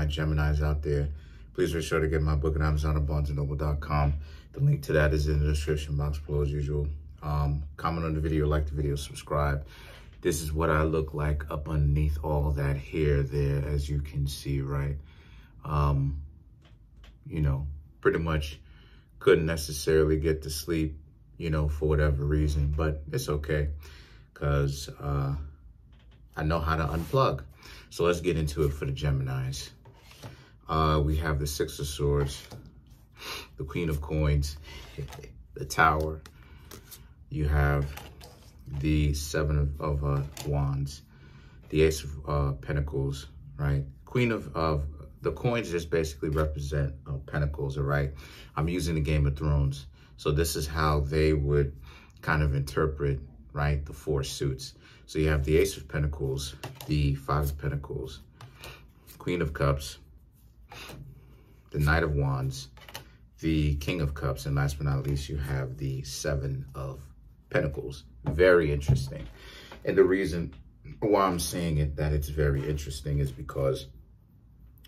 Geminis out there. Please be sure to get my book on Amazon or BarnesandNoble.com. The link to that is in the description box below as usual. Comment on the video, like the video, subscribe. This is what I look like up underneath all that hair there, as you can see, right? You know, pretty much couldn't necessarily get to sleep, you know, for whatever reason, but it's okay because I know how to unplug. So let's get into it for the Geminis. We have the Six of Swords, the Queen of Coins, the Tower. You have the Seven of Wands, the Ace of Pentacles, right? Queen of the coins just basically represent pentacles, all right? I'm using the Game of Thrones. So this is how they would kind of interpret, right, the four suits. So you have the Ace of Pentacles, the Five of Pentacles, Queen of Cups, the Knight of Wands, the King of Cups, and last but not least, you have the Seven of Pentacles. Very interesting. And the reason why I'm saying it, that it's very interesting, is because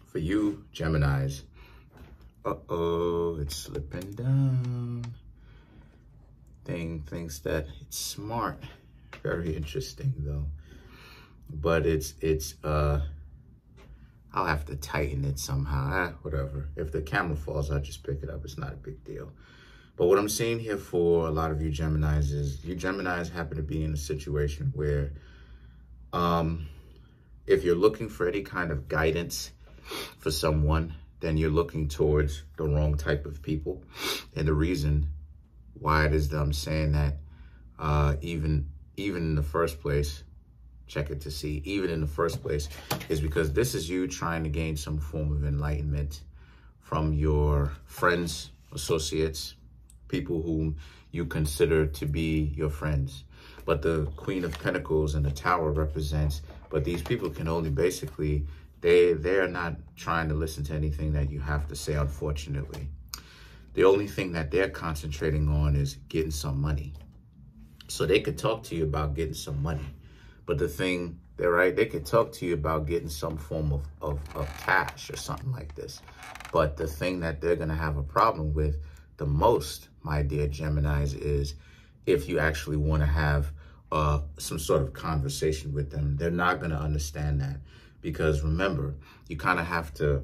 for you, Geminis, it's slipping down. Thing thinks that it's smart. Very interesting though. But I'll have to tighten it somehow. Whatever. If the camera falls, I'll just pick it up. It's not a big deal. But what I'm seeing here for a lot of you Geminis is you Geminis happen to be in a situation where if you're looking for any kind of guidance for someone, then you're looking towards the wrong type of people. And the reason why it is that I'm saying that, even in the first place, check it to see, even in the first place, is because this is you trying to gain some form of enlightenment from your friends, associates, people whom you consider to be your friends. But the Queen of Pentacles and the Tower represents, but these people can only basically, they're not trying to listen to anything that you have to say, unfortunately. The only thing that they're concentrating on is getting some money. So they could talk to you about getting some money. But the thing, they could talk to you about getting some form of cash or something like this. But the thing that they're going to have a problem with the most, my dear Geminis, is if you actually want to have some sort of conversation with them, they're not going to understand that. Because remember, you kind of have to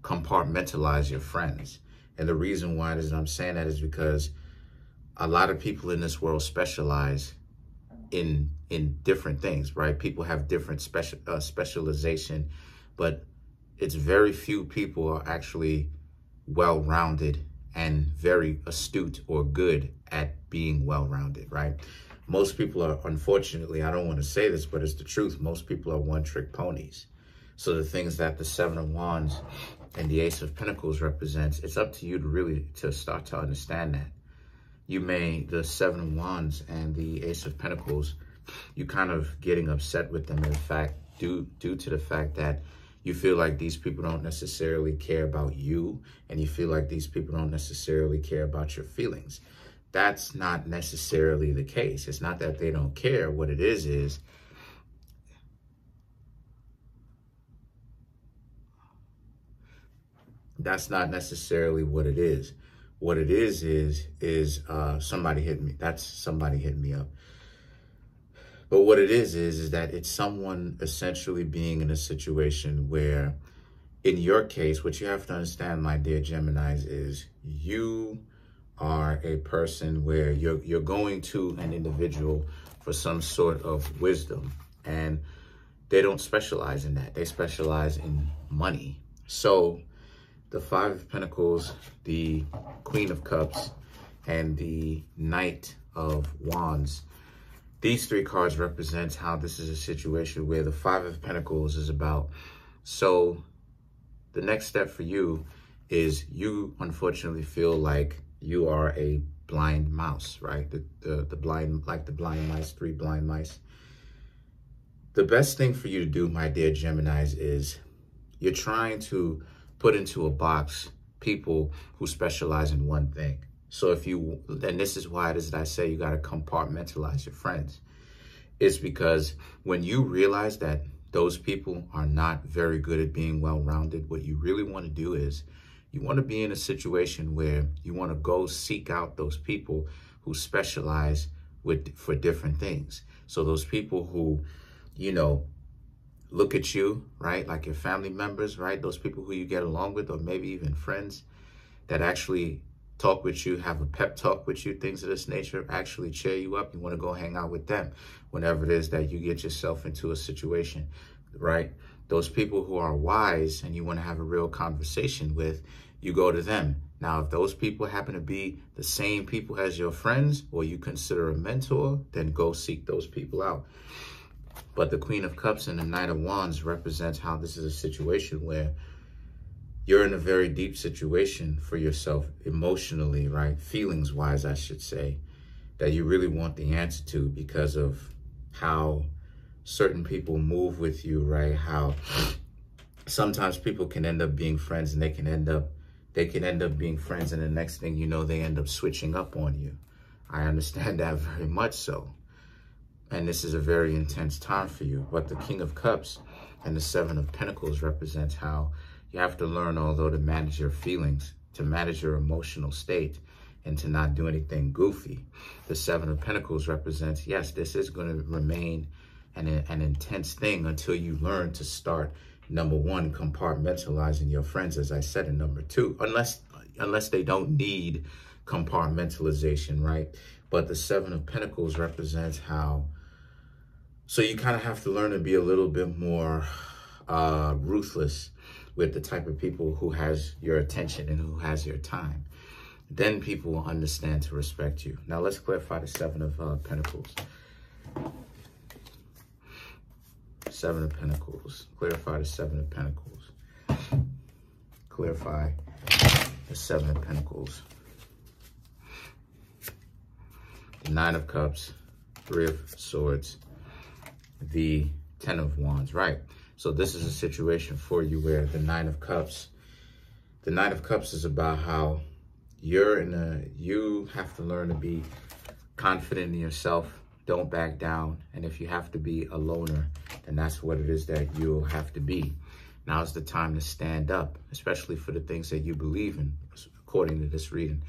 compartmentalize your friends. And the reason why I'm saying that is because a lot of people in this world specialize in different things, right? People have different specialization, but it's very few people are actually well-rounded and very astute or good at being well-rounded, right? Most people are, unfortunately, I don't want to say this, but it's the truth. Most people are one-trick ponies. So the things that the Seven of Wands and the Ace of Pentacles represents, it's up to you to really start to understand that. The Seven of Wands and the Ace of Pentacles, you kind of getting upset with them, in fact, due to the fact that you feel like these people don't necessarily care about you, and you feel like these people don't necessarily care about your feelings. That's not necessarily the case. It's not that they don't care. What it is that's not necessarily what it is. What it is somebody hit me. That's somebody hitting me up. But what it is that it's someone essentially being in a situation where, in your case, what you have to understand, my dear Geminis, is you are a person where you're going to an individual for some sort of wisdom, and they don't specialize in that. They specialize in money. So the Five of Pentacles, the Queen of Cups, and the Knight of Wands, these three cards represent how this is a situation where the Five of Pentacles is about, so the next step for you is you unfortunately feel like you are a blind mouse, right? The blind, like the blind mice, three blind mice. The best thing for you to do, my dear Geminis, is you're trying to put into a box people who specialize in one thing. So if you, and this is why it is that I say you got to compartmentalize your friends. It's because when you realize that those people are not very good at being well-rounded. What you really want to do is you want to be in a situation where you want to go seek out those people who specialize for different things. So those people who, you know, look at you, right, like your family members, right, those people who you get along with, or maybe even friends that actually talk with you, have a pep talk with you, things of this nature, actually cheer you up. You want to go hang out with them whenever it is that you get yourself into a situation, right? Those people who are wise and you want to have a real conversation with, you go to them. Now, if those people happen to be the same people as your friends, or you consider a mentor, then go seek those people out. But the Queen of Cups and the Knight of Wands represents how this is a situation where you're in a very deep situation for yourself emotionally, right? Feelings-wise, I should say, that you really want the answer to because of how certain people move with you, right? How sometimes people can end up being friends and they can end up being friends, and the next thing you know, they end up switching up on you. I understand that very much so. And this is a very intense time for you. But the King of Cups and the Seven of Pentacles represents how you have to learn, although, to manage your feelings, to manage your emotional state, and to not do anything goofy. The Seven of Pentacles represents, yes, this is going to remain an intense thing until you learn to start, number one, compartmentalizing your friends, as I said, and number two, unless they don't need compartmentalization, right? But the Seven of Pentacles represents how, so you kind of have to learn to be a little bit more ruthless with the type of people who has your attention and who has your time. Then people will understand to respect you. Now let's clarify the Seven of Pentacles. Seven of Pentacles. Clarify the Seven of Pentacles. Clarify the Seven of Pentacles. The Nine of Cups, Three of Swords, the Ten of Wands, right? So this is a situation for you where the Nine of Cups is about how you have to learn to be confident in yourself. Don't back down. And if you have to be a loner, then that's what it is that you'll have to be. Now's the time to stand up, especially for the things that you believe in, according to this reading.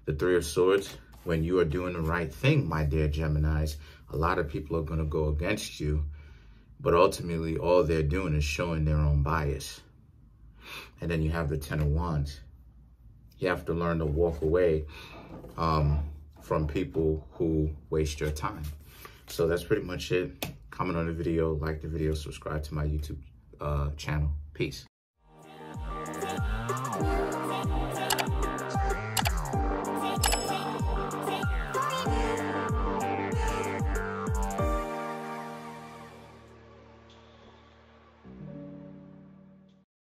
The Three of Swords, when you are doing the right thing, my dear Geminis, a lot of people are going to go against you. But ultimately, all they're doing is showing their own bias. And then you have the Ten of Wands. You have to learn to walk away from people who waste your time. So that's pretty much it. Comment on the video, like the video, subscribe to my YouTube channel. Peace.